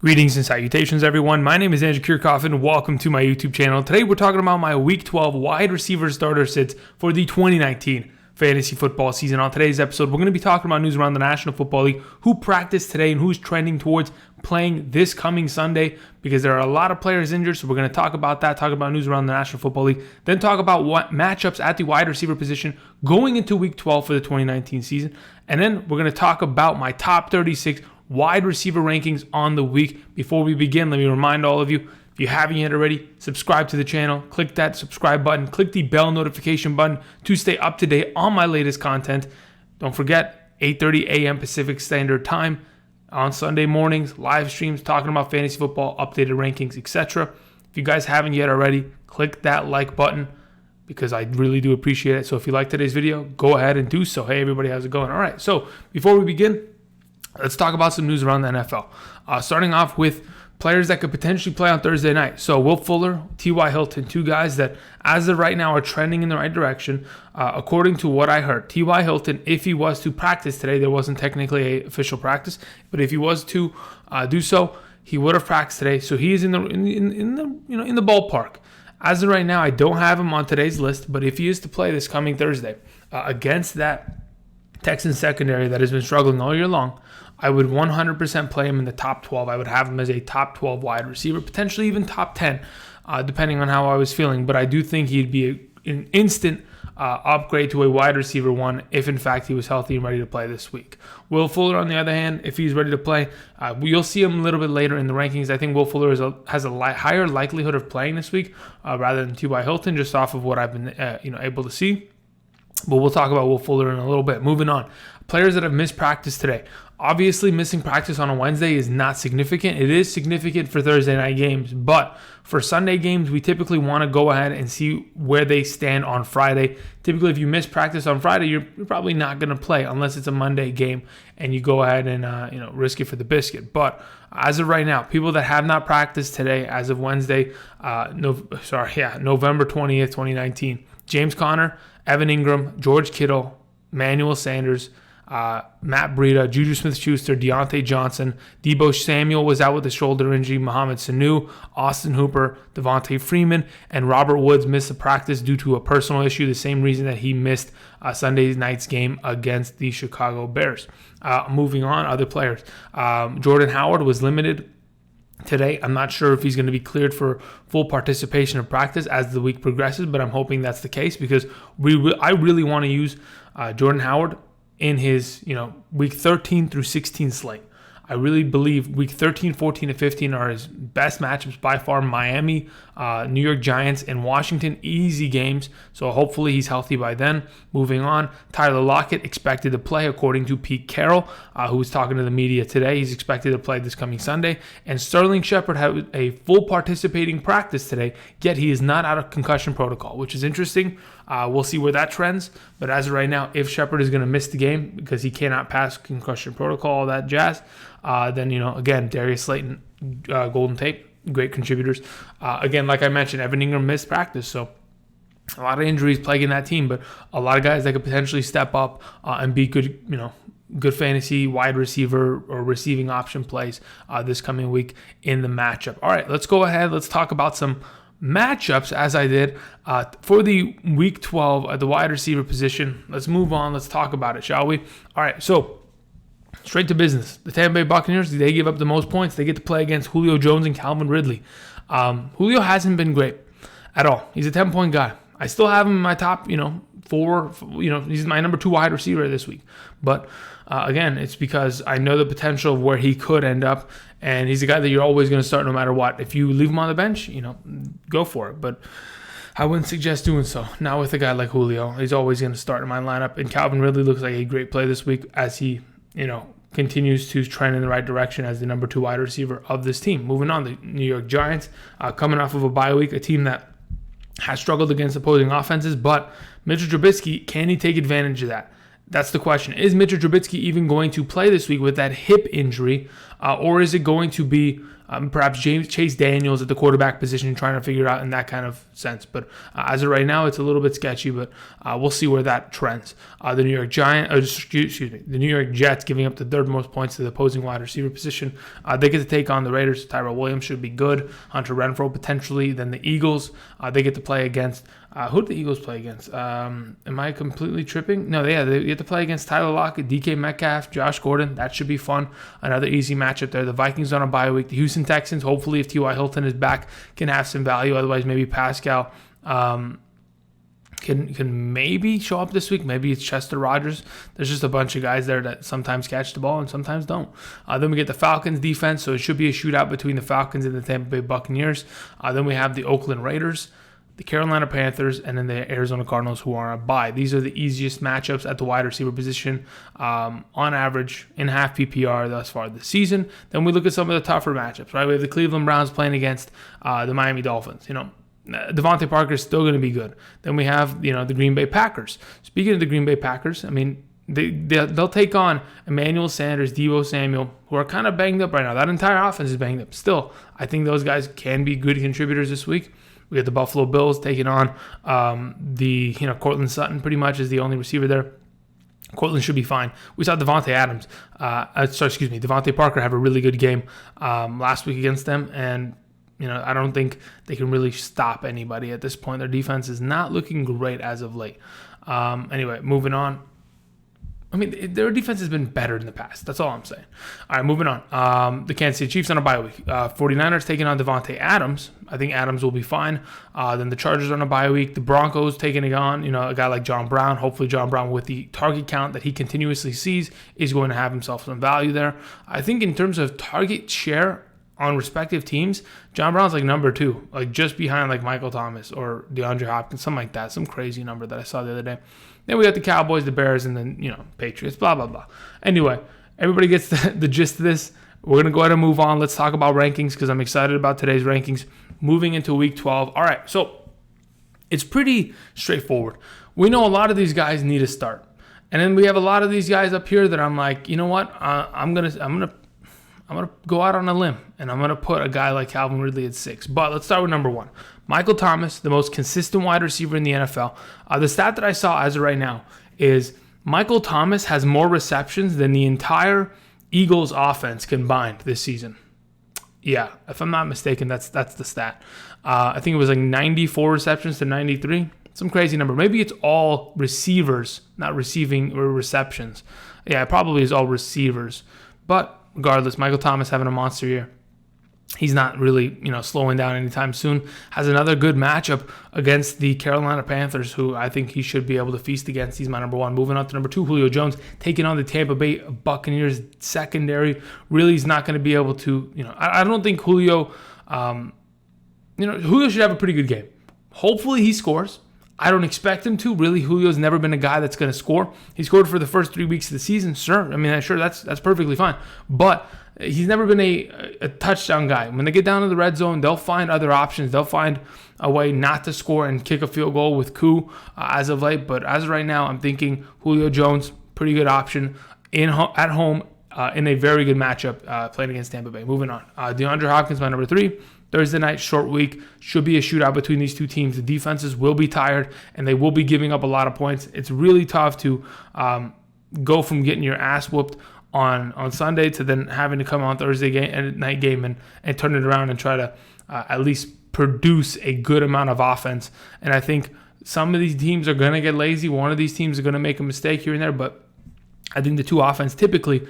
Greetings and salutations, everyone. My name is Andrew Kirchhoff, and welcome to my YouTube channel. Today, we're talking about my Week 12 wide receiver starter sits for the 2019 fantasy football season. On today's episode, we're going to be talking about news around the National Football League, who practiced today and who's trending towards playing this coming Sunday, because there are a lot of players injured. So we're going to talk about that, talk about news around the National Football League, then talk about what matchups at the wide receiver position going into Week 12 for the 2019 season. And then we're going to talk about my top 36 wide receiver rankings on the week. Before we begin, let me remind all of you, if you haven't yet already, subscribe to the channel, click that subscribe button, click the bell notification button to stay up to date on my latest content. Don't forget, 8:30 a.m. Pacific Standard Time on Sunday mornings, live streams talking about fantasy football, updated rankings, etc. If you guys haven't yet already, click that like button because I really do appreciate it. So if you like today's video, go ahead and do so. Hey everybody, how's it going? All right, so before we begin, let's talk about some news around the NFL. Starting off with players that could potentially play on Thursday night. So Will Fuller, T.Y. Hilton, two guys that as of right now are trending in the right direction. According to what I heard, T.Y. Hilton, if he was to practice today, there wasn't technically an official practice, but if he was to do so, he would have practiced today. So he is in the ballpark. As of right now, I don't have him on today's list, but if he is to play this coming Thursday against that Texans secondary that has been struggling all year long, I would 100% play him in the top 12. I would have him as a top 12 wide receiver, potentially even top 10, depending on how I was feeling. But I do think he'd be an instant upgrade to a wide receiver one if, in fact, he was healthy and ready to play this week. Will Fuller, on the other hand, if he's ready to play, you'll see him a little bit later in the rankings. I think Will Fuller has a higher likelihood of playing this week rather than T.Y. Hilton, just off of what I've been able to see. But we'll talk about Will Fuller in a little bit. Moving on. Players that have missed practice today. Obviously, missing practice on a Wednesday is not significant. It is significant for Thursday night games. But for Sunday games, we typically want to go ahead and see where they stand on Friday. Typically, if you miss practice on Friday, you're probably not going to play unless it's a Monday game and you go ahead and risk it for the biscuit. But as of right now, people that have not practiced today, as of Wednesday, November 20th, 2019, James Conner, Evan Ingram, George Kittle, Emmanuel Sanders, Matt Breida, Juju Smith-Schuster, Deontay Johnson, Deebo Samuel was out with a shoulder injury, Mohamed Sanu, Austin Hooper, Devontae Freeman, and Robert Woods missed the practice due to a personal issue, the same reason that he missed Sunday night's game against the Chicago Bears. Moving on, other players. Jordan Howard was limited today. I'm not sure if he's going to be cleared for full participation in practice as the week progresses, but I'm hoping that's the case because I really want to use Jordan Howard in his week 13 through 16 slate. I really believe week 13, 14, and 15 are his best matchups by far. Miami, New York Giants, and Washington, easy games. So hopefully he's healthy by then. Moving on, Tyler Lockett expected to play according to Pete Carroll, who was talking to the media today. He's expected to play this coming Sunday. And Sterling Shepard had a full participating practice today, yet he is not out of concussion protocol, which is interesting. We'll see where that trends. But as of right now, if Shepard is going to miss the game because he cannot pass concussion protocol, all that jazz, then, again, Darius Slayton, Golden Tate, great contributors. Again, like I mentioned, Evan Ingram missed practice, so a lot of injuries plaguing that team, but a lot of guys that could potentially step up and be good, good fantasy wide receiver or receiving option plays this coming week in the matchup. All right, let's go ahead. Let's talk about some matchups as I did for the Week 12 at the wide receiver position. Let's move on. Let's talk about it, shall we? All right, so straight to business. The Tampa Bay Buccaneers, they give up the most points. They get to play against Julio Jones and Calvin Ridley. Julio hasn't been great at all. He's a 10-point guy. I still have him in my top, four. He's my number 2 wide receiver this week. But again, it's because I know the potential of where he could end up, and he's a guy that you're always going to start no matter what. If you leave him on the bench, go for it. But I wouldn't suggest doing so. Not with a guy like Julio. He's always going to start in my lineup. And Calvin Ridley looks like a great play this week as he continues to trend in the right direction as the number 2 wide receiver of this team. Moving on, the New York Giants, coming off of a bye week, a team that has struggled against opposing offenses, but Mitchell Trubisky, can he take advantage of that? That's the question. Is Mitchell Trubisky even going to play this week with that hip injury? Or is it going to be perhaps Chase Daniels at the quarterback position trying to figure it out in that kind of sense? But as of right now, it's a little bit sketchy, but we'll see where that trends. The New York Jets giving up the third most points to the opposing wide receiver position. They get to take on the Raiders. Tyrell Williams should be good. Hunter Renfrow potentially. Then the Eagles, they get to play against. Who did the Eagles play against? Am I completely tripping? No, they get to play against Tyler Lockett, DK Metcalf, Josh Gordon. That should be fun. Another easy matchup there. The Vikings on a bye week. The Houston Texans, hopefully if T.Y. Hilton is back, can have some value. Otherwise, maybe Pascal can maybe show up this week. Maybe it's Chester Rogers. There's just a bunch of guys there that sometimes catch the ball and sometimes don't. Then we get the Falcons defense, so it should be a shootout between the Falcons and the Tampa Bay Buccaneers. Then we have the Oakland Raiders, the Carolina Panthers, and then the Arizona Cardinals, who are on a bye. These are the easiest matchups at the wide receiver position on average in half PPR thus far this season. Then we look at some of the tougher matchups, right? We have the Cleveland Browns playing against the Miami Dolphins. Devonta Parker is still going to be good. Then we have, the Green Bay Packers. Speaking of the Green Bay Packers, they'll take on Emmanuel Sanders, Deebo Samuel, who are kind of banged up right now. That entire offense is banged up. Still, I think those guys can be good contributors this week. We got the Buffalo Bills taking on Courtland Sutton pretty much is the only receiver there. Courtland should be fine. We saw Davante Parker have a really good game last week against them, and I don't think they can really stop anybody at this point. Their defense is not looking great as of late. Anyway, moving on. Their defense has been better in the past. That's all I'm saying. All right, moving on. The Kansas City Chiefs on a bye week. 49ers taking on Davante Adams. I think Adams will be fine. Then the Chargers on a bye week. The Broncos taking on, a guy like John Brown. Hopefully John Brown, with the target count that he continuously sees, is going to have himself some value there. I think in terms of target share on respective teams, John Brown's like number 2, like just behind like Michael Thomas or DeAndre Hopkins, something like that. Some crazy number that I saw the other day. Then we got the Cowboys, the Bears, and then, Patriots, blah, blah, blah. Anyway, everybody gets the gist of this. We're going to go ahead and move on. Let's talk about rankings because I'm excited about today's rankings moving into Week 12. All right, so it's pretty straightforward. We know a lot of these guys need a start. And then we have a lot of these guys up here that I'm like, you know what? I'm gonna go out on a limb, and I'm going to put a guy like Calvin Ridley at 6. But let's start with number 1. Michael Thomas, the most consistent wide receiver in the NFL. The stat that I saw as of right now is Michael Thomas has more receptions than the entire Eagles offense combined this season. Yeah, if I'm not mistaken, that's the stat. I think it was like 94 receptions to 93. Some crazy number. Maybe it's all receivers, not receiving or receptions. Yeah, it probably is all receivers. But regardless, Michael Thomas having a monster year. He's not really, slowing down anytime soon. Has another good matchup against the Carolina Panthers, who I think he should be able to feast against. He's my number 1. Moving on to number 2, Julio Jones, taking on the Tampa Bay Buccaneers secondary. Really, he's not going to be able to, I don't think Julio, Julio should have a pretty good game. Hopefully he scores. I don't expect him to. Really, Julio's never been a guy that's going to score. He scored for the first 3 weeks of the season. Sure, that's perfectly fine. But he's never been a touchdown guy. When they get down to the red zone, they'll find other options. They'll find a way not to score and kick a field goal with Kupp as of late. But as of right now, I'm thinking Julio Jones, pretty good option at home in a very good matchup playing against Tampa Bay. Moving on. DeAndre Hopkins, my number 3. Thursday night, short week, should be a shootout between these two teams. The defenses will be tired, and they will be giving up a lot of points. It's really tough to go from getting your ass whooped on Sunday to then having to come on Thursday night game and turn it around and try to at least produce a good amount of offense. And I think some of these teams are going to get lazy. One of these teams are going to make a mistake here and there, but I think the two offense typically,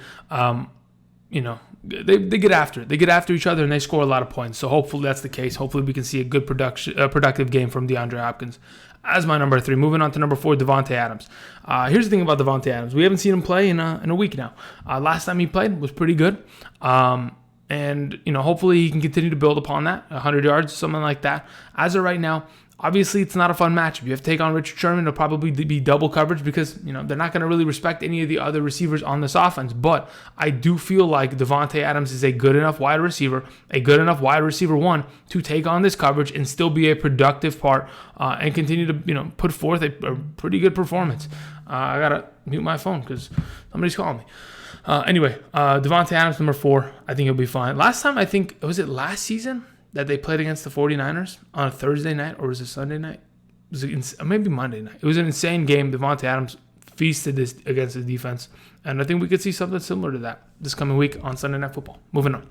they get after it. They get after each other and they score a lot of points. So hopefully that's the case. Hopefully we can see a good productive game from DeAndre Hopkins as my number 3. Moving on to number 4, Davante Adams. Here's the thing about Davante Adams. We haven't seen him play in a week now. Last time he played was pretty good. And hopefully he can continue to build upon that. 100 yards, something like that. As of right now, obviously it's not a fun matchup. You have to take on Richard Sherman. It'll probably be double coverage because they're not going to really respect any of the other receivers on this offense. But I do feel like Davante Adams is a good enough wide receiver, one, to take on this coverage and still be a productive part and continue to put forth a pretty good performance. I gotta mute my phone because somebody's calling me. Anyway, Davante Adams, number 4. I think he'll be fine. Last time, I think, was it last season that they played against the 49ers on a Thursday night, or was it Sunday night? Was it maybe Monday night? It was an insane game. Davante Adams feasted this against the defense, and I think we could see something similar to that this coming week on Sunday Night Football. Moving on.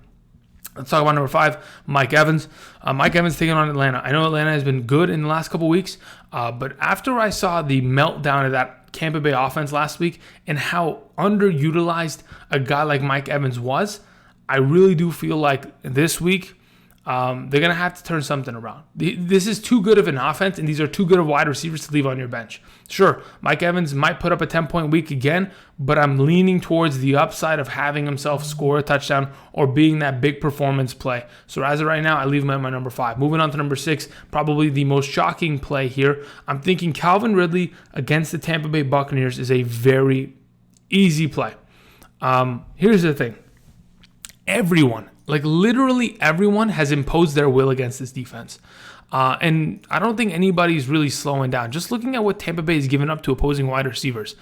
Let's talk about number 5, Mike Evans. Mike Evans taking on Atlanta. I know Atlanta has been good in the last couple weeks, but after I saw the meltdown of that Tampa Bay offense last week and how underutilized a guy like Mike Evans was, I really do feel like this week they're going to have to turn something around. This is too good of an offense, and these are too good of wide receivers to leave on your bench. Sure, Mike Evans might put up a 10-point week again, but I'm leaning towards the upside of having himself score a touchdown or being that big performance play. So as of right now, I leave him at my number 5. Moving on to number 6, probably the most shocking play here. I'm thinking Calvin Ridley against the Tampa Bay Buccaneers is a very easy play. Here's the thing. Everyone, like literally everyone, has imposed their will against this defense. And I don't think anybody's really slowing down. Just looking at what Tampa Bay has given up to opposing wide receivers.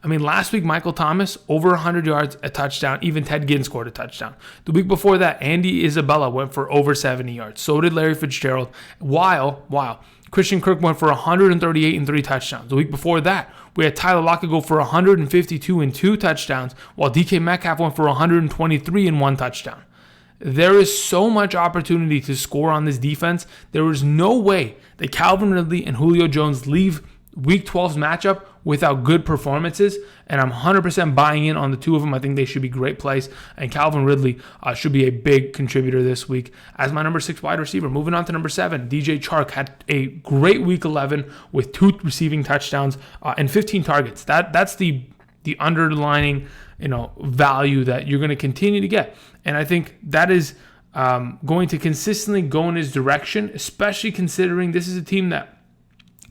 I mean, last week, Michael Thomas, over 100 yards, a touchdown. Even Ted Ginn scored a touchdown. The week before that, Andy Isabella went for over 70 yards. So did Larry Fitzgerald. While Christian Kirk went for 138 and 3 touchdowns. The week before that, we had Tyler Lockett go for 152 and 2 touchdowns, while DK Metcalf went for 123 and 1 touchdown. There is so much opportunity to score on this defense. There is no way that Calvin Ridley and Julio Jones leave Week 12's matchup without good performances, and I'm 100% buying in on the two of them. I think they should be great plays, and Calvin Ridley should be a big contributor this week as my number 6 wide receiver. Moving on to number 7, DJ Chark had a great Week 11 with 2 receiving touchdowns and 15 targets. That's the underlining value that you're going to continue to get. And I think that is going to consistently go in his direction, especially considering this is a team that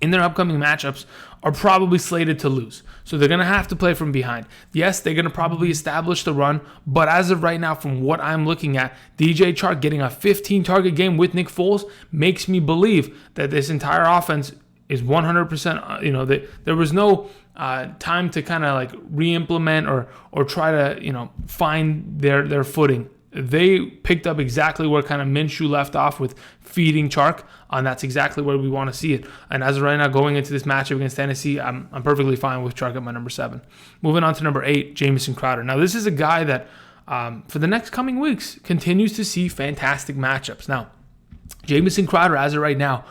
in their upcoming matchups are probably slated to lose. So they're going to have to play from behind. Yes, they're going to probably establish the run, but as of right now, from what I'm looking at, DJ Chark getting a 15-target game with Nick Foles makes me believe that this entire offense is 100%, there was no time to kind of like re-implement or try to, find their footing. They picked up exactly where kind of Minshew left off with feeding Chark, and that's exactly where we want to see it. And as of right now, going into this matchup against Tennessee, I'm perfectly fine with Chark at my number 7. Moving on to number 8, Jamison Crowder. Now, this is a guy that for the next coming weeks continues to see fantastic matchups. Now, Jamison Crowder, as of right now,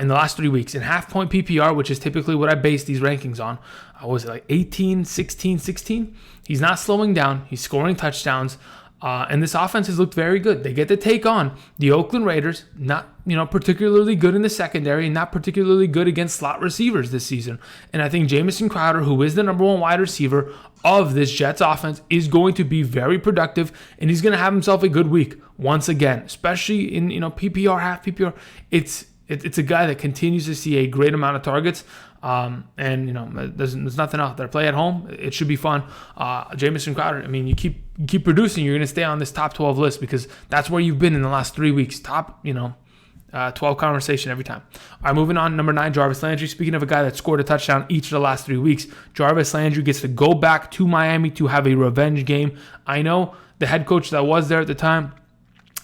in the last 3 weeks, in half-point PPR, which is typically what I base these rankings on, was it like 18, 16, 16? He's not slowing down. He's scoring touchdowns. And this offense has looked very good. They get to take on the Oakland Raiders, not particularly good in the secondary, and not particularly good against slot receivers this season. And I think Jamison Crowder, who is the number 1 wide receiver of this Jets offense, is going to be very productive, and he's going to have himself a good week once again, especially in PPR, half PPR. It's a guy that continues to see a great amount of targets. There's nothing out there. Play at home. It should be fun. Jamison Crowder, I mean, you keep producing, you're going to stay on this top 12 list because that's where you've been in the last 3 weeks. Top, 12 conversation every time. All right, moving on. Number 9, Jarvis Landry. Speaking of a guy that scored a touchdown each of the last 3 weeks, Jarvis Landry gets to go back to Miami to have a revenge game. I know the head coach that was there at the time,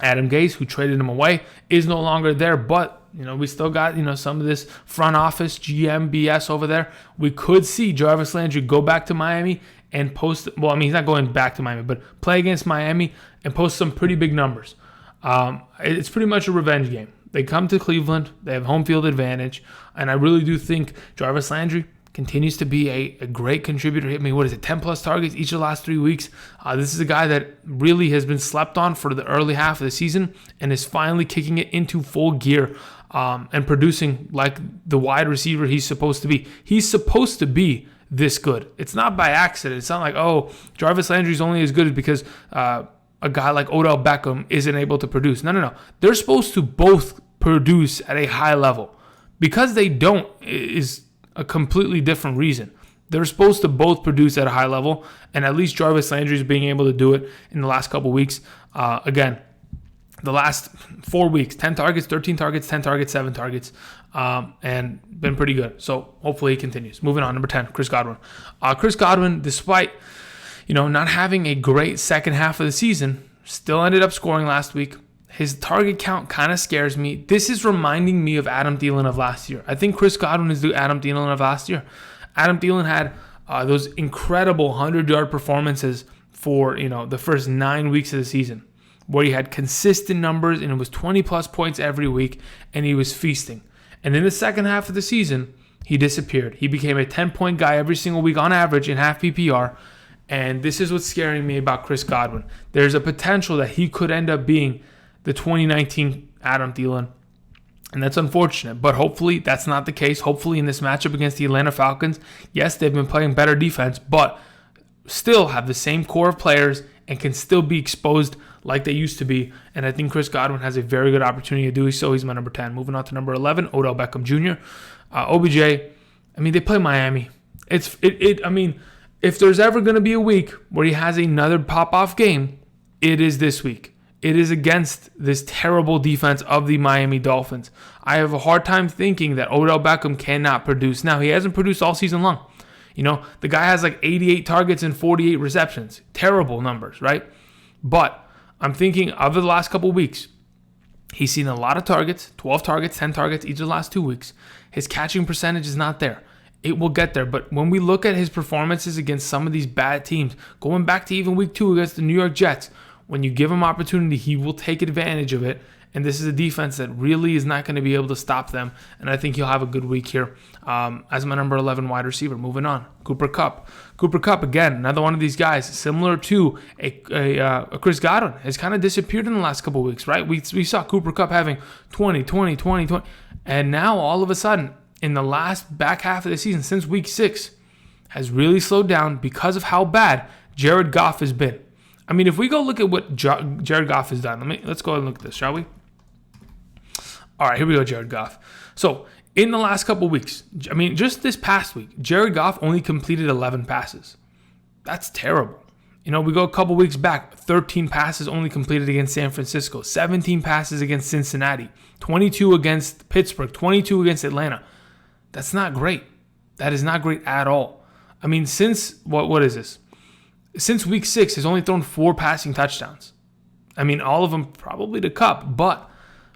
Adam Gase, who traded him away, is no longer there, but we still got, some of this front office GM BS over there. We could see Jarvis Landry go back to Miami and post, he's not going back to Miami, but play against Miami and post some pretty big numbers. It's pretty much a revenge game. They come to Cleveland, they have home field advantage, and I really do think Jarvis Landry continues to be a great contributor. Hit me, 10+ targets each of the last 3 weeks. This is a guy that really has been slept on for the early half of the season and is finally kicking it into full gear and producing like the wide receiver he's supposed to be. He's supposed to be this good. It's not by accident. It's not like, Jarvis Landry's only as good because a guy like Odell Beckham isn't able to produce. No. They're supposed to both produce at a high level. Because they don't is a completely different reason. They're supposed to both produce at a high level, and at least Jarvis Landry is being able to do it in the last couple weeks. Again, the last 4 weeks, 10 targets, 13 targets, 10 targets, 7 targets, and been pretty good. So hopefully he continues. Moving on, number 10, Chris Godwin. Chris Godwin, despite not having a great second half of the season, still ended up scoring last week. His target count kind of scares me. This is reminding me of Adam Thielen of last year. I think Chris Godwin is the Adam Thielen of last year. Adam Thielen had those incredible 100-yard performances for the first 9 weeks of the season, where he had consistent numbers and it was 20-plus points every week, and he was feasting. And in the second half of the season, he disappeared. He became a 10-point guy every single week on average in half PPR, and this is what's scaring me about Chris Godwin. There's a potential that he could end up being the 2019 Adam Thielen, and that's unfortunate, but hopefully that's not the case. Hopefully in this matchup against the Atlanta Falcons, yes, they've been playing better defense, but still have the same core of players and can still be exposed like they used to be, and I think Chris Godwin has a very good opportunity to do so. He's my number 10. Moving on to number 11, Odell Beckham Jr. OBJ, they play Miami. If there's ever going to be a week where he has another pop-off game, it is this week. It is against this terrible defense of the Miami Dolphins. I have a hard time thinking that Odell Beckham cannot produce. Now, he hasn't produced all season long. The guy has like 88 targets and 48 receptions. Terrible numbers, right? But I'm thinking over the last couple weeks, he's seen a lot of targets, 12 targets, 10 targets each of the last 2 weeks. His catching percentage is not there. It will get there. But when we look at his performances against some of these bad teams, going back to even week 2 against the New York Jets, when you give him opportunity, he will take advantage of it. And this is a defense that really is not going to be able to stop them. And I think he'll have a good week here as my number 11 wide receiver. Moving on, Cooper Kupp. Cooper Kupp, again, another one of these guys, similar to a Chris Godwin, has kind of disappeared in the last couple of weeks, right? We saw Cooper Kupp having 20. And now, all of a sudden, in the last back half of the season, since week 6, has really slowed down because of how bad Jared Goff has been. If we go look at what Jared Goff has done, let's go and look at this, shall we? All right, here we go, Jared Goff. So, in the last couple weeks, just this past week, Jared Goff only completed 11 passes. That's terrible. We go a couple weeks back, 13 passes only completed against San Francisco, 17 passes against Cincinnati, 22 against Pittsburgh, 22 against Atlanta. That's not great. That is not great at all. Since, what is this? Since week 6, he's only thrown 4 passing touchdowns. All of them probably to Kupp, but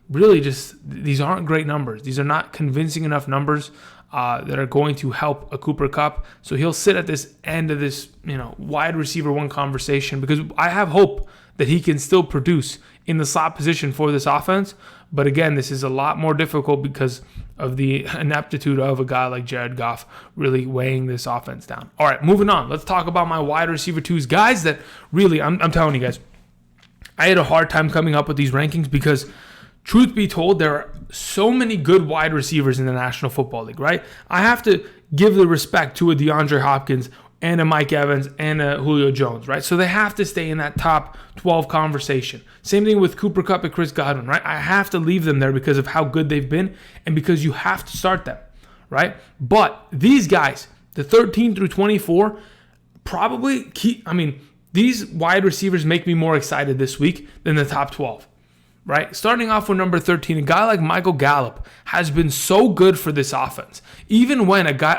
really just these aren't great numbers. These are not convincing enough numbers that are going to help a Cooper Kupp. So he'll sit at this end of this, wide receiver one conversation, because I have hope that he can still produce in the slot position for this offense. But again, this is a lot more difficult because of the ineptitude of a guy like Jared Goff really weighing this offense down. All right, moving on. Let's talk about my wide receiver twos. Guys that really, I'm telling you guys, I had a hard time coming up with these rankings because, truth be told, there are so many good wide receivers in the National Football League, right? I have to give the respect to a DeAndre Hopkins and a Mike Evans and a Julio Jones, right? So they have to stay in that top 12 conversation. Same thing with Cooper Kupp and Chris Godwin, right? I have to leave them there because of how good they've been and because you have to start them, right? But these guys, the 13 through 24, probably these wide receivers make me more excited this week than the top 12. Right? Starting off with number 13, a guy like Michael Gallup has been so good for this offense. Even when a guy,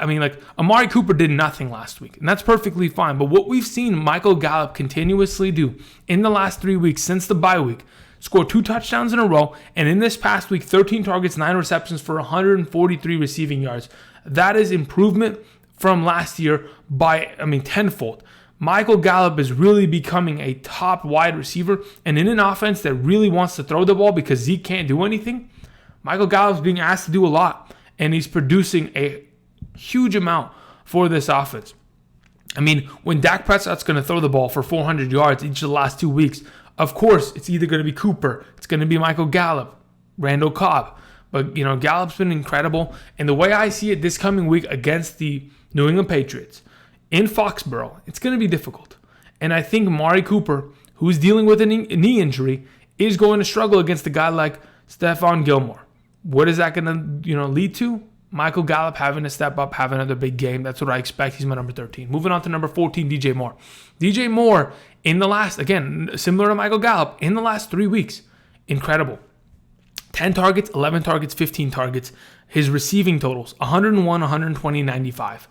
Amari Cooper did nothing last week, and that's perfectly fine. But what we've seen Michael Gallup continuously do in the last 3 weeks since the bye week, score 2 touchdowns in a row, and in this past week, 13 targets, 9 receptions for 143 receiving yards. That is improvement from last year by, tenfold. Michael Gallup is really becoming a top wide receiver, and in an offense that really wants to throw the ball because Zeke can't do anything, Michael Gallup is being asked to do a lot, and he's producing a huge amount for this offense. When Dak Prescott's going to throw the ball for 400 yards each of the last 2 weeks, of course, it's either going to be Cooper, it's going to be Michael Gallup, Randall Cobb. But, Gallup's been incredible, and the way I see it this coming week against the New England Patriots, in Foxborough, it's going to be difficult. And I think Amari Cooper, who's dealing with a knee injury, is going to struggle against a guy like Stephon Gilmore. What is that going to lead to? Michael Gallup having to step up, have another big game. That's what I expect. He's my number 13. Moving on to number 14, DJ Moore. DJ Moore, in the last, again, similar to Michael Gallup, in the last 3 weeks, incredible. 10 targets, 11 targets, 15 targets. His receiving totals, 101, 120, 95.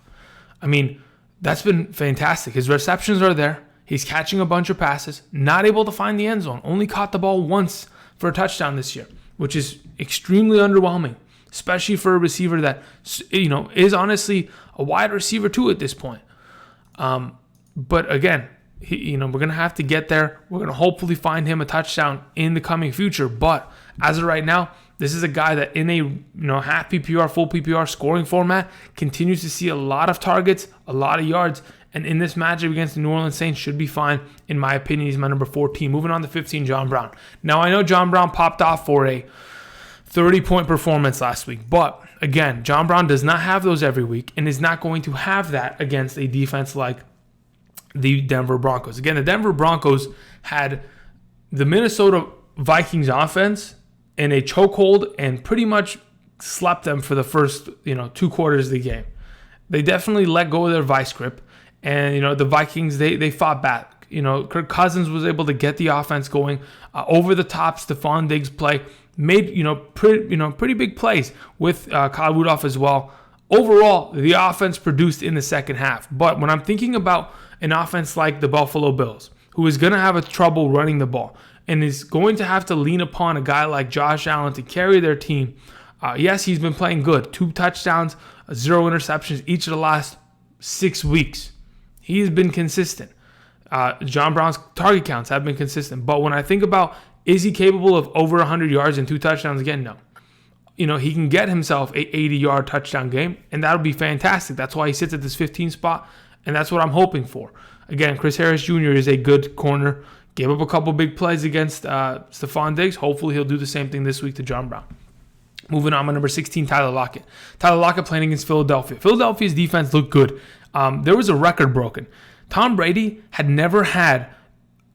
That's been fantastic. His receptions are there. He's catching a bunch of passes, not able to find the end zone. Only caught the ball once for a touchdown this year, which is extremely underwhelming, especially for a receiver that, is honestly a wide receiver too at this point. But again, we're going to have to get there. We're going to hopefully find him a touchdown in the coming future. But as of right now, this is a guy that in a half PPR, full PPR scoring format continues to see a lot of targets, a lot of yards, and in this matchup against the New Orleans Saints should be fine. In my opinion, he's my number 14. Moving on to 15, John Brown. Now, I know John Brown popped off for a 30-point performance last week, but again, John Brown does not have those every week and is not going to have that against a defense like the Denver Broncos. Again, the Denver Broncos had the Minnesota Vikings offense in a chokehold and pretty much slept them for the first, 2 quarters of the game. They definitely let go of their vice grip, and the Vikings they fought back. Kirk Cousins was able to get the offense going over the top. Stephon Diggs play made pretty big plays with Kyle Rudolph as well. Overall, the offense produced in the second half. But when I'm thinking about an offense like the Buffalo Bills, who is going to have trouble running the ball and is going to have to lean upon a guy like Josh Allen to carry their team. Yes, he's been playing good. 2 touchdowns, 0 interceptions each of the last 6 weeks. He's been consistent. John Brown's target counts have been consistent. But when I think about, is he capable of over 100 yards and 2 touchdowns again? No. He can get himself a 80-yard touchdown game, and that would be fantastic. That's why he sits at this 15 spot, and that's what I'm hoping for. Again, Chris Harris Jr. is a good corner. Gave up a couple big plays against Stephon Diggs. Hopefully he'll do the same thing this week to John Brown. Moving on, my number 16, Tyler Lockett. Tyler Lockett playing against Philadelphia. Philadelphia's defense looked good. There was a record broken. Tom Brady had never had,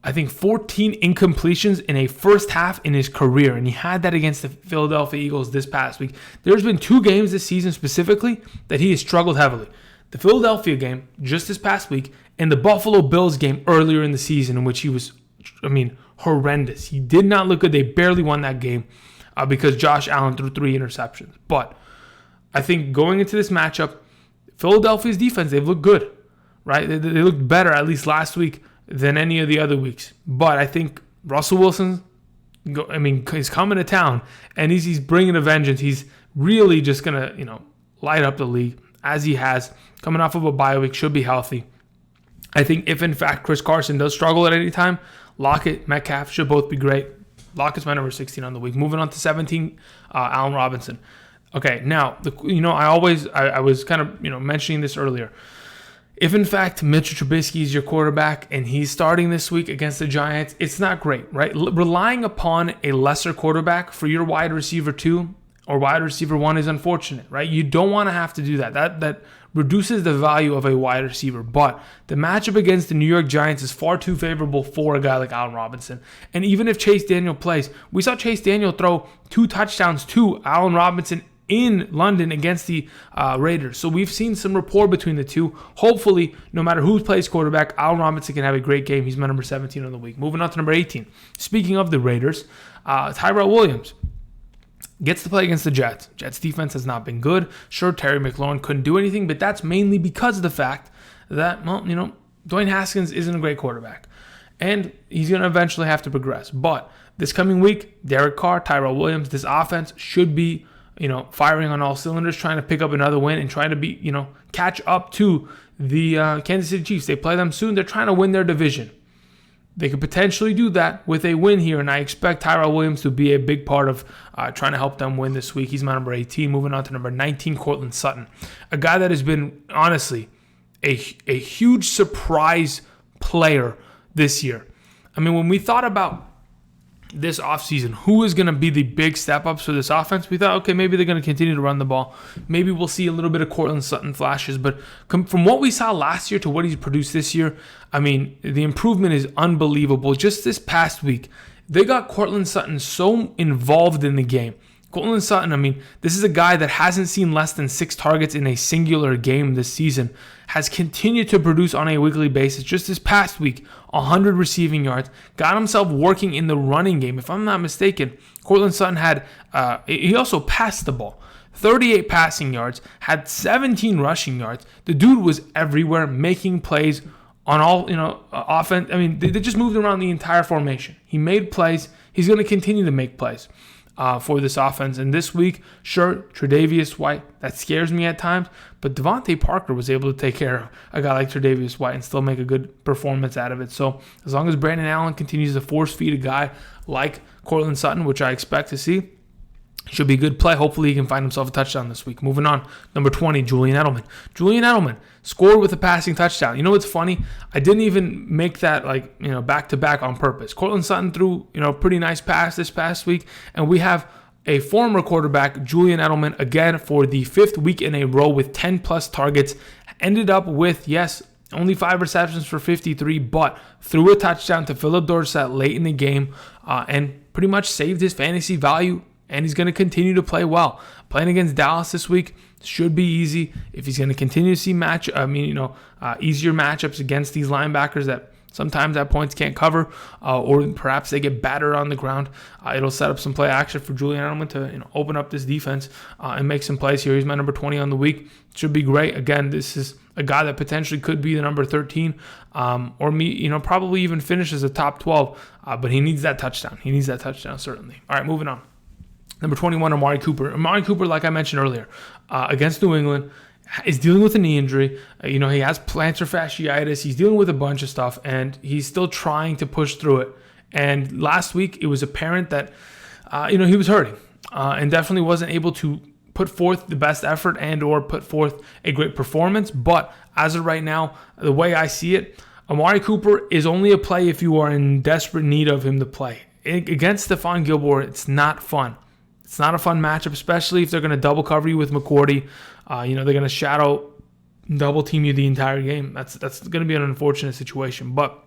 I think, 14 incompletions in a first half in his career, and he had that against the Philadelphia Eagles this past week. There's been 2 games this season specifically that he has struggled heavily. The Philadelphia game just this past week and the Buffalo Bills game earlier in the season, in which he was, horrendous. He did not look good. They barely won that game because Josh Allen threw 3 interceptions. But I think going into this matchup, Philadelphia's defense, they've looked good, right? They looked better, at least last week, than any of the other weeks. But I think Russell Wilson, he's coming to town, and he's bringing a vengeance. He's really just going to, light up the league, as he has. Coming off of a bye week, should be healthy. I think if, in fact, Chris Carson does struggle at any time, Lockett, Metcalf should both be great. Lockett's my number 16 on the week. Moving on to 17, Allen Robinson. Okay, now, I was kind of, mentioning this earlier. If, in fact, Mitchell Trubisky is your quarterback and he's starting this week against the Giants, it's not great, right? Relying upon a lesser quarterback for your wide receiver 2 or wide receiver 1 is unfortunate, right? You don't want to have to do that. That reduces the value of a wide receiver. But the matchup against the New York Giants is far too favorable for a guy like Allen Robinson. And even if Chase Daniel plays, we saw Chase Daniel throw 2 touchdowns to Allen Robinson in London against the Raiders. So we've seen some rapport between the two. Hopefully, no matter who plays quarterback, Allen Robinson can have a great game. He's my number 17 on the week. Moving on to number 18. Speaking of the Raiders, Tyrell Williams gets to play against the Jets. Jets defense has not been good. Sure, Terry McLaurin couldn't do anything, but that's mainly because of the fact that, Dwayne Haskins isn't a great quarterback. And he's going to eventually have to progress. But this coming week, Derek Carr, Tyrell Williams, this offense should be, firing on all cylinders, trying to pick up another win and trying to be, catch up to the Kansas City Chiefs. They play them soon. They're trying to win their division. They could potentially do that with a win here, and I expect Tyrell Williams to be a big part of trying to help them win this week. He's my number 18. Moving on to number 19, Courtland Sutton, a guy that has been, honestly, a huge surprise player this year. When we thought about this offseason, who is going to be the big step-ups for this offense, we thought, okay, maybe they're going to continue to run the ball. Maybe we'll see a little bit of Courtland Sutton flashes. But from what we saw last year to what he's produced this year, the improvement is unbelievable. Just this past week, they got Courtland Sutton so involved in the game. Courtland Sutton, this is a guy that hasn't seen less than 6 targets in a singular game this season, has continued to produce on a weekly basis. Just this past week, 100 receiving yards, got himself working in the running game. If I'm not mistaken, Courtland Sutton he also passed the ball. 38 passing yards, had 17 rushing yards. The dude was everywhere, making plays on all, offense. I mean, they just moved around the entire formation. He made plays. He's going to continue to make plays for this offense. And this week, sure, Tre'Davious White, that scares me at times, but Devonta Parker was able to take care of a guy like Tre'Davious White and still make a good performance out of it. So as long as Brandon Allen continues to force feed a guy like Courtland Sutton, which I expect to see, should be a good play. Hopefully he can find himself a touchdown this week. Moving on, number 20, Julian Edelman. Julian Edelman scored with a passing touchdown. You know what's funny? I didn't even make that back-to-back on purpose. Courtland Sutton threw a pretty nice pass this past week, and we have a former quarterback, Julian Edelman, again for the 5th week in a row with 10-plus targets. Ended up with, yes, only 5 receptions for 53, but threw a touchdown to Philip Dorsett late in the game and pretty much saved his fantasy value. And he's going to continue to play well. Playing against Dallas this week should be easy. If he's going to continue to see easier matchups against these linebackers that sometimes at points can't cover, or perhaps they get battered on the ground, it'll set up some play action for Julian Edelman to open up this defense and make some plays here. He's my number 20 on the week. Should be great. Again, this is a guy that potentially could be the number 13, or probably even finish as a top 12. But he needs that touchdown. He needs that touchdown certainly. All right, moving on. Number 21, Amari Cooper. Amari Cooper, like I mentioned earlier, against New England, is dealing with a knee injury. He has plantar fasciitis. He's dealing with a bunch of stuff, and he's still trying to push through it. And last week, it was apparent that, he was hurting and definitely wasn't able to put forth the best effort and or put forth a great performance. But as of right now, the way I see it, Amari Cooper is only a play if you are in desperate need of him to play. Against Stephon Gilmore, it's not fun. It's not a fun matchup, especially if they're going to double cover you with McCourty. They're going to shadow double team you the entire game. That's going to be an unfortunate situation. But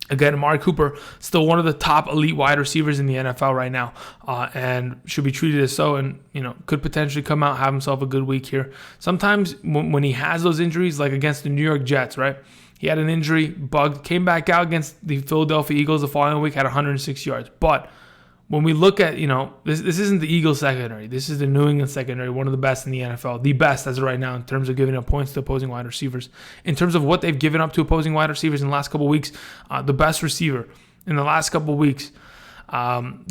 again, Amari Cooper, still one of the top elite wide receivers in the NFL right now, and should be treated as so, and could potentially come out, have himself a good week here. Sometimes when he has those injuries, like against the New York Jets, right? He had an injury, bugged, came back out against the Philadelphia Eagles the following week, had 106 yards. But when we look at, this isn't the Eagles secondary. This is the New England secondary, one of the best in the NFL. The best as of right now in terms of giving up points to opposing wide receivers. In terms of what they've given up to opposing wide receivers in the last couple of weeks, the best receiver in the last couple of weeks,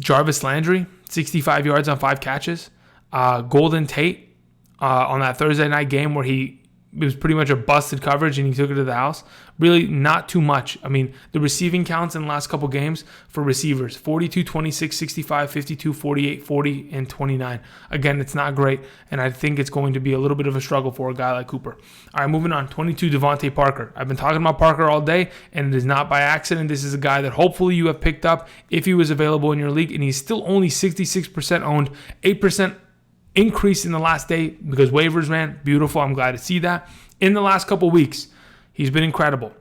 Jarvis Landry, 65 yards on 5 catches. Golden Tate on that Thursday night game where it was pretty much a busted coverage and he took it to the house. Really not too much. I mean, the receiving counts in the last couple games for receivers, 42, 26, 65, 52, 48, 40, and 29. Again, it's not great, and I think it's going to be a little bit of a struggle for a guy like Cooper. All right, moving on. 22, Devonta Parker. I've been talking about Parker all day, and it is not by accident. This is a guy that hopefully you have picked up if he was available in your league, and he's still only 66% owned, 8% increase in the last day because waivers ran. Beautiful. I'm glad to see that. In the last couple weeks, he's been incredible.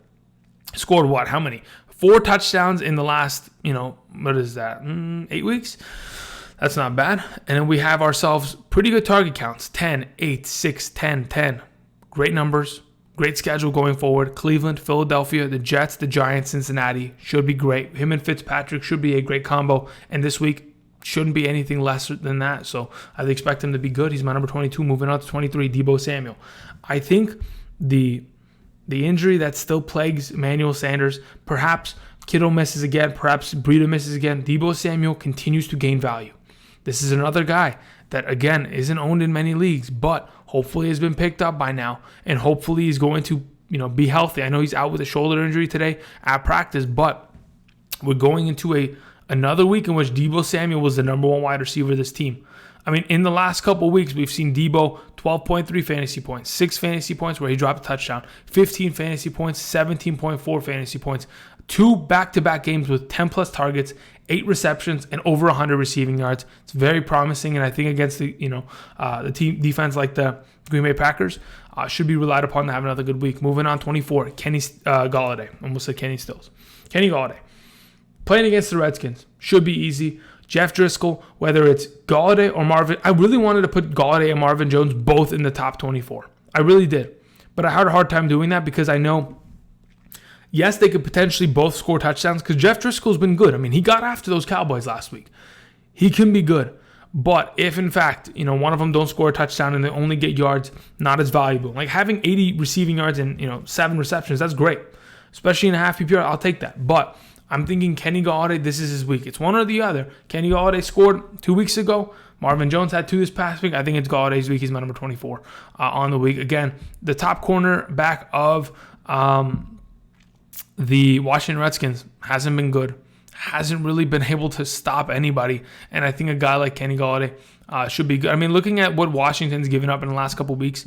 Scored what? How many? 4 touchdowns in the last, what is that? 8 weeks? That's not bad. And then we have ourselves pretty good target counts. 10, 8, 6, 10, 10. Great numbers. Great schedule going forward. Cleveland, Philadelphia, the Jets, the Giants, Cincinnati. Should be great. Him and Fitzpatrick should be a great combo. And this week, shouldn't be anything less than that. So I expect him to be good. He's my number 22. Moving on to 23, Deebo Samuel. I think the injury that still plagues Emmanuel Sanders, perhaps Kittle misses again, perhaps Breida misses again, Deebo Samuel continues to gain value. This is another guy that, again, isn't owned in many leagues, but hopefully has been picked up by now, and hopefully he's going to be healthy. I know he's out with a shoulder injury today at practice, but we're going into another week in which Deebo Samuel was the number 1 wide receiver of this team. I mean, in the last couple of weeks, we've seen Deebo 12.3 fantasy points, 6 fantasy points where he dropped a touchdown, 15 fantasy points, 17.4 fantasy points, 2 back-to-back games with 10-plus targets, 8 receptions, and over 100 receiving yards. It's very promising, and I think against the team defense like the Green Bay Packers, should be relied upon to have another good week. Moving on, 24, Kenny Golladay. Almost said Kenny Stills. Kenny Golladay. Playing against the Redskins should be easy. Jeff Driscoll, whether it's Golladay or Marvin, I really wanted to put Golladay and Marvin Jones both in the top 24. I really did. But I had a hard time doing that because I know, yes, they could potentially both score touchdowns because Jeff Driscoll's been good. I mean, he got after those Cowboys last week. He can be good. But if, in fact, one of them don't score a touchdown and they only get yards, not as valuable. Like having 80 receiving yards and, 7 receptions, that's great. especially in a half PPR, I'll take that. But I'm thinking Kenny Golladay, this is his week. It's one or the other. Kenny Golladay scored 2 weeks ago. Marvin Jones had 2 this past week. I think it's Galladay's week. He's my number 24 on the week. Again, the top cornerback of the Washington Redskins hasn't been good. Hasn't really been able to stop anybody. And I think a guy like Kenny Golladay should be good. I mean, looking at what Washington's given up in the last couple of weeks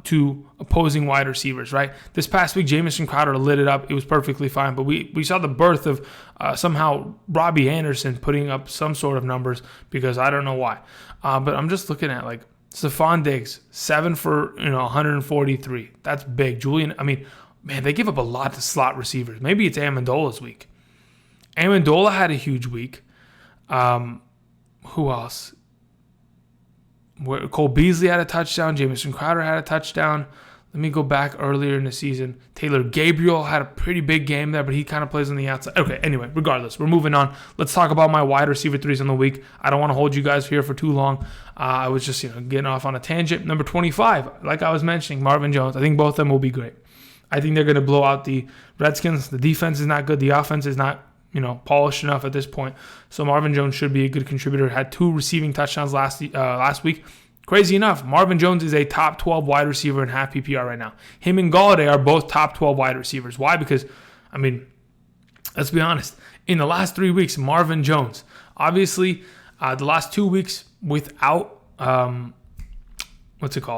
to opposing wide receivers, right? This past week, Jamison Crowder lit it up. It was perfectly fine. But we saw the birth of somehow Robbie Anderson putting up some sort of numbers because I don't know why. But I'm just looking at like Stephon Diggs, 7 for 143. That's big. Man, they give up a lot to slot receivers. Maybe it's Amendola's week. Amendola had a huge week. Who else? Cole Beasley had a touchdown. Jamison Crowder had a touchdown. Let me go back earlier in the season. Taylor Gabriel had a pretty big game there, but he kind of plays on the outside. Okay, anyway, regardless, we're moving on. Let's talk about my wide receiver threes on the week. I don't want to hold you guys here for too long. I was just getting off on a tangent. Number 25, like I was mentioning, Marvin Jones. I think both of them will be great. I think they're going to blow out the Redskins. The defense is not good. The offense is not polished enough at this point. So Marvin Jones should be a good contributor. Had 2 receiving touchdowns last week. Crazy enough, Marvin Jones is a top 12 wide receiver in half PPR right now. Him and Golladay are both top 12 wide receivers. Why? Because, let's be honest. In the last 3 weeks, Marvin Jones, obviously, the last 2 weeks without,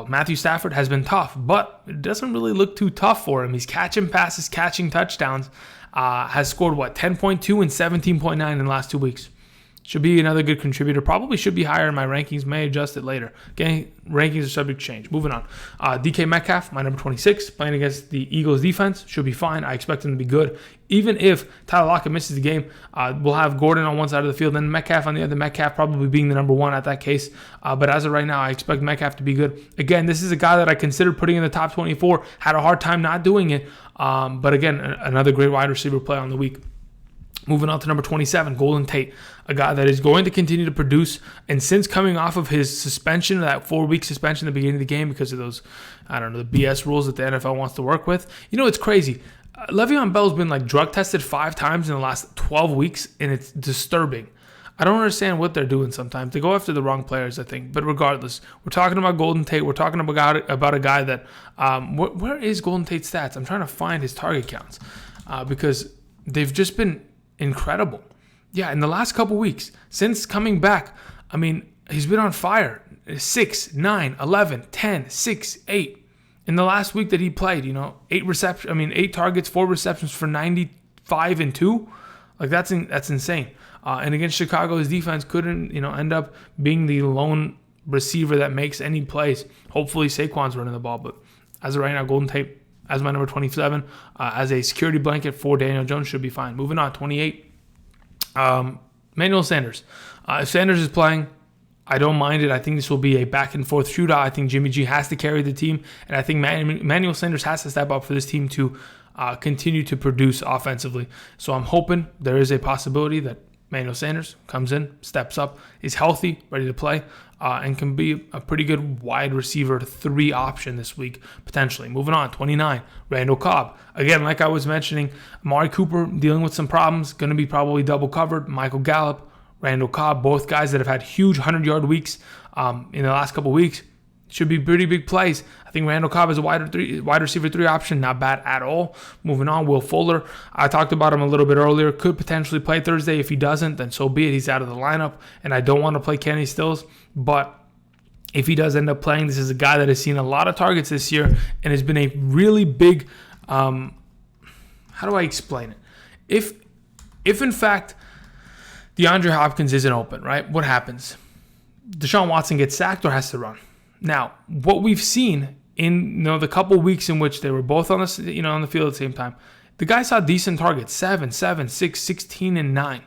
Matthew Stafford has been tough, but it doesn't really look too tough for him. He's catching passes, catching touchdowns. Has scored 10.2 and 17.9 in the last 2 weeks. Should be another good contributor. Probably should be higher in my rankings. May adjust it later. Okay, rankings are subject to change. Moving on. DK Metcalf, my number 26, playing against the Eagles defense. Should be fine. I expect him to be good. Even if Tyler Lockett misses the game, we'll have Gordon on one side of the field and Metcalf on the other. Metcalf probably being the number 1 at that case. But as of right now, I expect Metcalf to be good. Again, this is a guy that I considered putting in the top 24. Had a hard time not doing it. But again, another great wide receiver play on the week. Moving on to number 27, Golden Tate, a guy that is going to continue to produce. And since coming off of his suspension, that 4-week suspension at the beginning of the game because of those, the BS rules that the NFL wants to work with. It's crazy. Le'Veon Bell's been drug tested 5 times in the last 12 weeks, and it's disturbing. I don't understand what they're doing sometimes. They go after the wrong players, I think. But regardless, we're talking about Golden Tate. We're talking about a guy that, where is Golden Tate's stats? I'm trying to find his target counts because they've just been incredible. Yeah, in the last couple weeks, since coming back, he's been on fire. 6, 9, 11, 10, 6, 8. In the last week that he played, 8 targets, 4 receptions for 95 and 2. That's insane. And against Chicago, his defense couldn't, end up being the lone receiver that makes any plays. Hopefully Saquon's running the ball, but as of right now, Golden Tate as my number 27, as a security blanket for Daniel Jones should be fine. Moving on, 28, Emmanuel Sanders. If Sanders is playing, I don't mind it. I think this will be a back-and-forth shootout. I think Jimmy G has to carry the team, and I think Emmanuel Sanders has to step up for this team to continue to produce offensively. So I'm hoping there is a possibility that Emmanuel Sanders comes in, steps up, is healthy, ready to play, and can be a pretty good wide receiver 3 option this week, potentially. Moving on, 29, Randall Cobb. Again, like I was mentioning, Amari Cooper dealing with some problems, going to be probably double covered. Michael Gallup, Randall Cobb, both guys that have had huge 100-yard weeks in the last couple weeks. Should be pretty big plays. I think Randall Cobb is a wide receiver 3 option. Not bad at all. Moving on, Will Fuller. I talked about him a little bit earlier. Could potentially play Thursday. If he doesn't, then so be it. He's out of the lineup. And I don't want to play Kenny Stills. But if he does end up playing, this is a guy that has seen a lot of targets this year and has been a really big, how do I explain it? If in fact DeAndre Hopkins isn't open, right? What happens? Deshaun Watson gets sacked or has to run. Now, what we've seen in the couple weeks in which they were both on the on the field at the same time, the guy saw decent targets: 7, 7, 6, 16, and 9.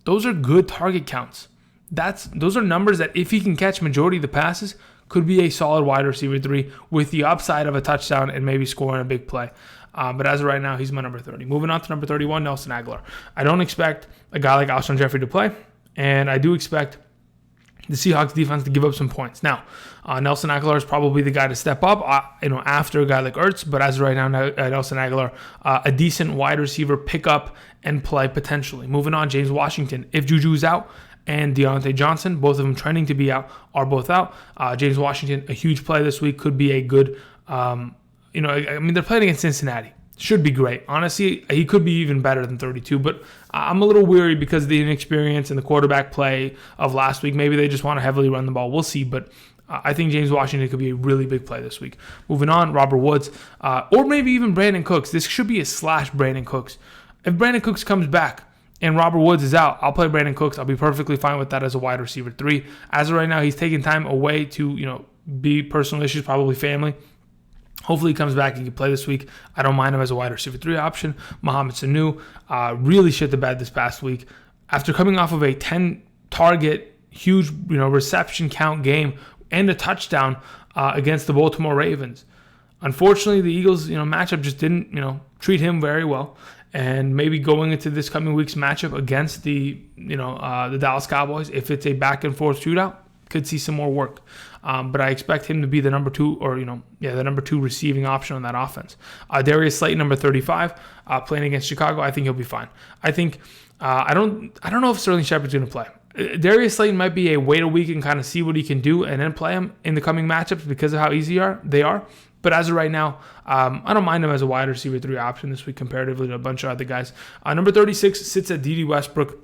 Those are good target counts. Those are numbers that if he can catch majority of the passes, could be a solid wide receiver 3 with the upside of a touchdown and maybe scoring a big play. But as of right now, he's my number 30. Moving on to number 31, Nelson Agholor. I don't expect a guy like Alshon Jeffrey to play, and I do expect the Seahawks defense to give up some points. Now, Nelson Agholor is probably the guy to step up, after a guy like Ertz. But as of right now, Nelson Agholor, a decent wide receiver pick up and play potentially. Moving on, James Washington. If Juju's out and Deontay Johnson, both of them trending to be out, are both out. James Washington, a huge play this week, could be a good. They're playing against Cincinnati. Should be great. Honestly, he could be even better than 32, but I'm a little weary because of the inexperience and the quarterback play of last week. Maybe they just want to heavily run the ball. We'll see, but I think James Washington could be a really big play this week. Moving on, Robert Woods, or maybe even Brandin Cooks. This should be a slash Brandin Cooks. If Brandin Cooks comes back and Robert Woods is out, I'll play Brandin Cooks. I'll be perfectly fine with that as a wide receiver 3. As of right now, he's taking time away to, be personal issues, probably family. Hopefully he comes back and can play this week. I don't mind him as a wide receiver 3 option. Mohamed Sanu really shit the bed this past week. After coming off of a 10-target, huge reception count game and a touchdown against the Baltimore Ravens. Unfortunately, the Eagles matchup just didn't treat him very well. And maybe going into this coming week's matchup against the Dallas Cowboys, if it's a back and forth shootout, could see some more work. But I expect him to be the number 2 the number 2 receiving option on that offense. Darius Slayton, number 35, playing against Chicago. I think he'll be fine. I think I don't know if Sterling Shepard's going to play. Darius Slayton might be a wait a week and kind of see what he can do and then play him in the coming matchups because of how easy they are. But as of right now, I don't mind him as a wide receiver 3 option this week comparatively to a bunch of other guys. Number 36 sits at D.D. Westbrook,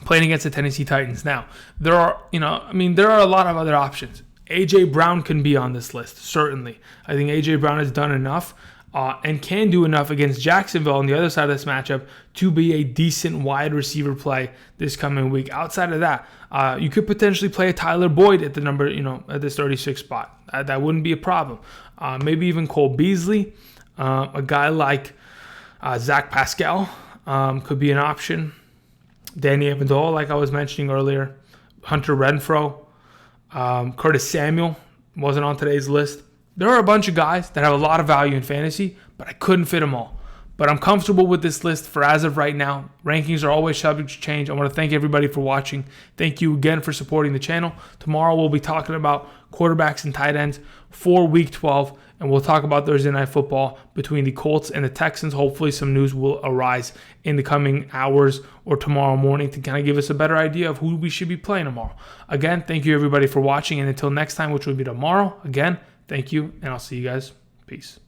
playing against the Tennessee Titans. Now, there are a lot of other options. A.J. Brown can be on this list, certainly. I think A.J. Brown has done enough and can do enough against Jacksonville on the other side of this matchup to be a decent wide receiver play this coming week. Outside of that, you could potentially play a Tyler Boyd at the number, at this 36 spot. That wouldn't be a problem. Maybe even Cole Beasley. A guy like Zach Pascal could be an option. Danny Amendola, like I was mentioning earlier. Hunter Renfrow. Curtis Samuel wasn't on today's list. There are a bunch of guys that have a lot of value in fantasy, but I couldn't fit them all. But I'm comfortable with this list for as of right now. Rankings are always subject to change. I want to thank everybody for watching. Thank you again for supporting the channel. Tomorrow we'll be talking about quarterbacks and tight ends for Week 12, and we'll talk about Thursday Night Football between the Colts and the Texans. Hopefully some news will arise in the coming hours or tomorrow morning to kind of give us a better idea of who we should be playing tomorrow. Again, thank you everybody for watching, and until next time, which will be tomorrow, again, thank you, and I'll see you guys. Peace.